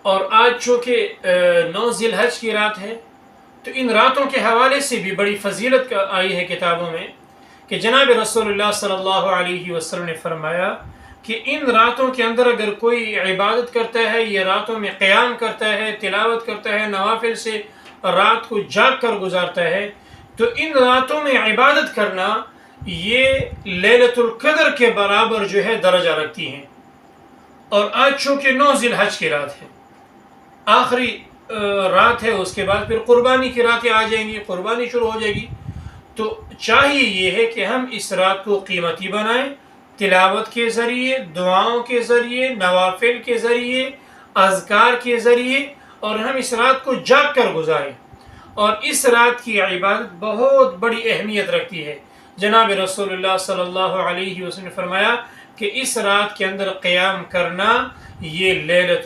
اور آج چونکہ 9 ذی الحج کی رات ہے، تو ان راتوں کے حوالے سے بھی بڑی فضیلت آئی ہے کتابوں میں کہ جناب رسول اللہ صلی اللہ علیہ وسلم نے فرمایا کہ ان راتوں کے اندر اگر کوئی عبادت کرتا ہے، یہ راتوں میں قیام کرتا ہے، تلاوت کرتا ہے، نوافل سے رات کو جاگ کر گزارتا ہے، تو ان راتوں میں عبادت کرنا یہ لیلۃ القدر کے برابر جو ہے درجہ رکھتی ہیں۔ اور آج چونکہ 9 ذی الحج کی رات ہے، آخری رات ہے، اس کے بعد پھر قربانی کی راتیں آ جائیں گی، قربانی شروع ہو جائے گی، تو چاہیے یہ ہے کہ ہم اس رات کو قیمتی بنائیں، تلاوت کے ذریعے، دعاؤں کے ذریعے، نوافل کے ذریعے، اذکار کے ذریعے، اور ہم اس رات کو جاگ کر گزاریں۔ اور اس رات کی عبادت بہت بڑی اہمیت رکھتی ہے۔ جناب رسول اللہ صلی اللہ علیہ وسلم نے فرمایا کہ اس رات کے اندر قیام کرنا یہ لیلۃ